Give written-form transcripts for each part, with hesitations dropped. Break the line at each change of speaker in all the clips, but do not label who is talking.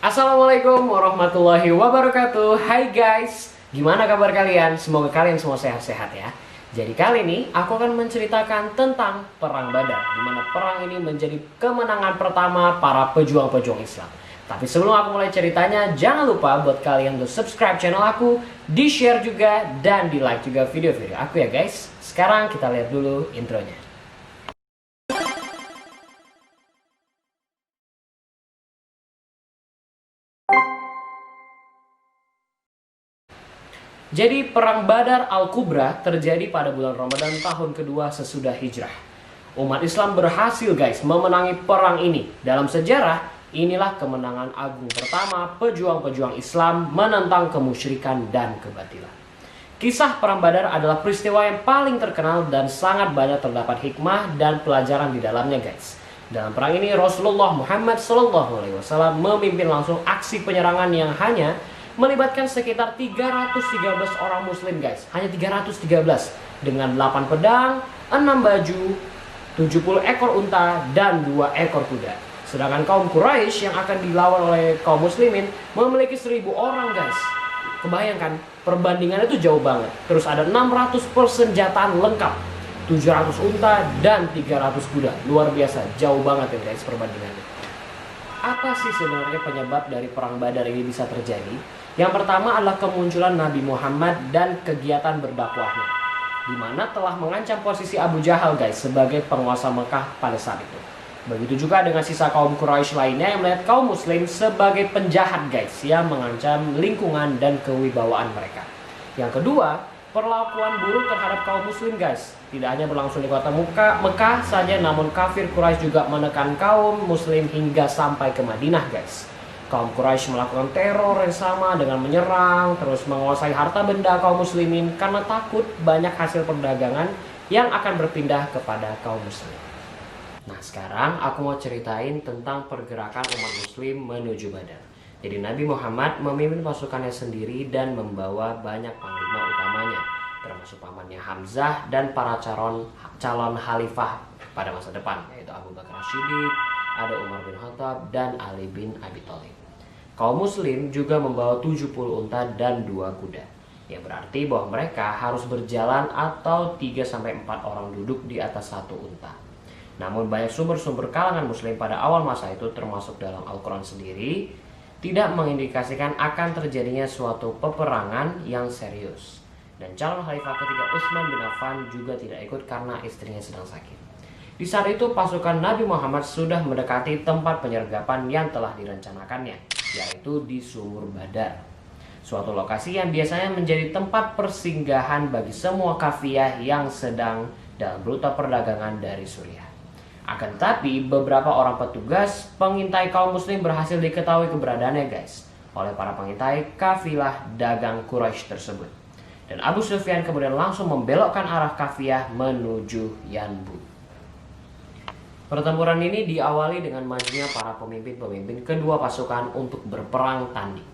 Assalamualaikum warahmatullahi wabarakatuh. Hai guys, gimana kabar kalian? Semoga kalian semua sehat-sehat ya. Jadi kali ini aku akan menceritakan tentang Perang Badar, di mana perang ini menjadi kemenangan pertama para pejuang-pejuang Islam. Tapi sebelum aku mulai ceritanya, jangan lupa buat kalian untuk subscribe channel aku, di-share juga, dan di-like juga video-video aku ya guys. Sekarang kita lihat dulu intronya. Jadi Perang Badar Al-Kubra terjadi pada bulan Ramadan tahun kedua sesudah hijrah. Umat Islam berhasil guys memenangi perang ini. Dalam sejarah, inilah kemenangan agung pertama pejuang-pejuang Islam menentang kemusyrikan dan kebatilan. Kisah Perang Badar adalah peristiwa yang paling terkenal dan sangat banyak terdapat hikmah dan pelajaran di dalamnya guys. Dalam perang ini Rasulullah Muhammad SAW memimpin langsung aksi penyerangan yang hanya melibatkan sekitar 313 orang muslim guys. Hanya 313 dengan 8 pedang, 6 baju, 70 ekor unta, dan 2 ekor kuda. Sedangkan kaum Quraisy yang akan dilawan oleh kaum muslimin memiliki 1000 orang guys. Kebayangkan, perbandingannya itu jauh banget. Terus ada 600 persenjataan lengkap, 700 unta, dan 300 kuda. Luar biasa, jauh banget ya guys perbandingannya. Apa sih sebenarnya penyebab dari Perang Badar ini bisa terjadi? Yang pertama adalah kemunculan Nabi Muhammad dan kegiatan berdakwahnya, di mana telah mengancam posisi Abu Jahal guys sebagai penguasa Mekah pada saat itu. Begitu juga dengan sisa kaum Quraisy lainnya yang melihat kaum muslim sebagai penjahat guys yang mengancam lingkungan dan kewibawaan mereka. Yang kedua, perlakuan buruk terhadap kaum muslim guys. Tidak hanya berlangsung di kota Mekah saja, namun kafir Quraisy juga menekan kaum muslim hingga sampai ke Madinah guys. Kaum Quraisy melakukan teror yang sama dengan menyerang, terus menguasai harta benda kaum muslimin karena takut banyak hasil perdagangan yang akan berpindah kepada kaum muslim. Nah sekarang aku mau ceritain tentang pergerakan umat muslim menuju Badar. Jadi Nabi Muhammad memimpin pasukannya sendiri dan membawa banyak panglima utamanya, termasuk pamannya Hamzah dan para calon khalifah pada masa depan, yaitu Abu Bakar As-Siddiq, ada Umar bin Khattab, dan Ali bin Abi Thalib. Kaum muslim juga membawa 70 unta dan 2 kuda, yang berarti bahwa mereka harus berjalan atau 3-4 orang duduk di atas satu unta. Namun banyak sumber-sumber kalangan muslim pada awal masa itu, termasuk dalam Al-Quran sendiri, tidak mengindikasikan akan terjadinya suatu peperangan yang serius. Dan calon khalifah ketiga Utsman bin Affan juga tidak ikut karena istrinya sedang sakit. Di saat itu pasukan Nabi Muhammad sudah mendekati tempat penyergapan yang telah direncanakannya, yaitu di Sumur Badar, suatu lokasi yang biasanya menjadi tempat persinggahan bagi semua kafiyah yang sedang dalam rute perdagangan dari Suriah. Akan tetapi beberapa orang petugas pengintai kaum muslim berhasil diketahui keberadaannya guys oleh para pengintai kafilah dagang Quraisy tersebut. Dan Abu Sufyan kemudian langsung membelokkan arah kafiyah menuju Yanbu. Pertempuran ini diawali dengan majunya para pemimpin-pemimpin kedua pasukan untuk berperang tanding.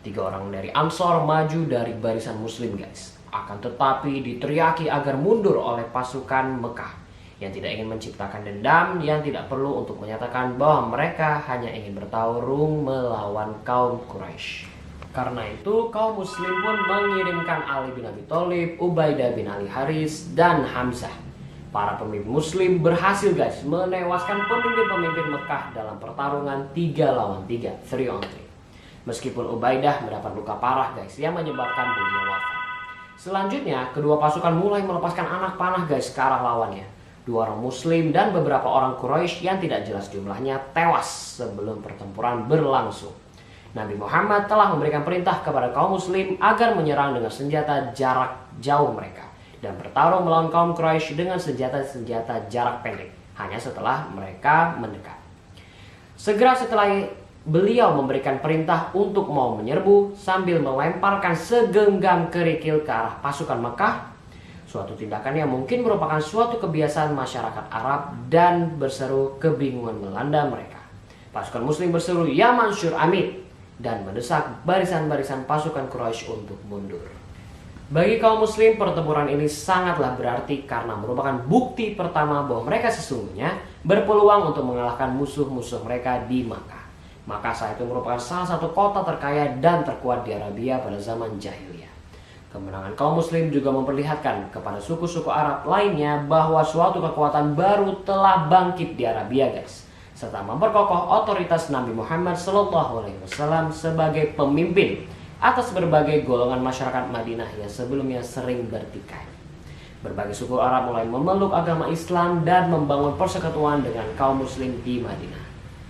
3 orang dari Ansor maju dari barisan muslim guys. Akan tetapi diteriaki agar mundur oleh pasukan Mekah yang tidak ingin menciptakan dendam, yang tidak perlu untuk menyatakan bahwa mereka hanya ingin bertarung melawan kaum Quraisy. Karena itu kaum muslim pun mengirimkan Ali bin Abi Thalib, Ubaidah bin Ali Haris, dan Hamzah. Para pemimpin muslim berhasil guys menewaskan pemimpin-pemimpin Mekah dalam pertarungan 3 lawan 3, 3 on 3. Meskipun Ubaidah mendapat luka parah guys yang menyebabkan beliau wafat. Selanjutnya kedua pasukan mulai melepaskan anak panah guys ke arah lawannya. 2 orang muslim dan beberapa orang Quraisy yang tidak jelas jumlahnya tewas sebelum pertempuran berlangsung. Nabi Muhammad telah memberikan perintah kepada kaum muslim agar menyerang dengan senjata jarak jauh mereka dan bertarung melawan kaum Quraisy dengan senjata-senjata jarak pendek hanya setelah mereka mendekat. Segera setelah beliau memberikan perintah untuk mau menyerbu sambil melemparkan segenggam kerikil ke arah pasukan Mekah, suatu tindakan yang mungkin merupakan suatu kebiasaan masyarakat Arab, dan berseru kebingungan melanda mereka. Pasukan muslim berseru "Ya Mansur Amit" dan mendesak barisan-barisan pasukan Quraisy untuk mundur. Bagi kaum muslim, pertempuran ini sangatlah berarti karena merupakan bukti pertama bahwa mereka sesungguhnya berpeluang untuk mengalahkan musuh-musuh mereka di Makkah. Maka saat itu merupakan salah satu kota terkaya dan terkuat di Arabia pada zaman jahiliyah. Kemenangan kaum muslim juga memperlihatkan kepada suku-suku Arab lainnya bahwa suatu kekuatan baru telah bangkit di Arabia, guys, serta memperkokoh otoritas Nabi Muhammad SAW sebagai pemimpin atas berbagai golongan masyarakat Madinah yang sebelumnya sering bertikai. Berbagai suku Arab mulai memeluk agama Islam dan membangun persekutuan dengan kaum muslim di Madinah.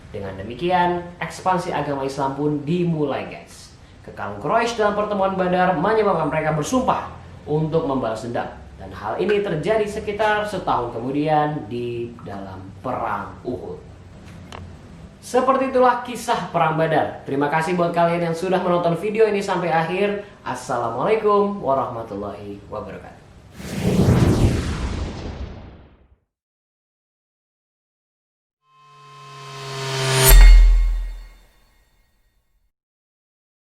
Dengan demikian, ekspansi agama Islam pun dimulai, guys. Kekalahan Quraisy dalam pertemuan Badar menyebabkan mereka bersumpah untuk membalas dendam. Dan hal ini terjadi sekitar setahun kemudian di dalam Perang Uhud. Seperti itulah kisah Perang Badar. Terima kasih buat kalian yang sudah menonton video ini sampai akhir. Assalamualaikum warahmatullahi wabarakatuh.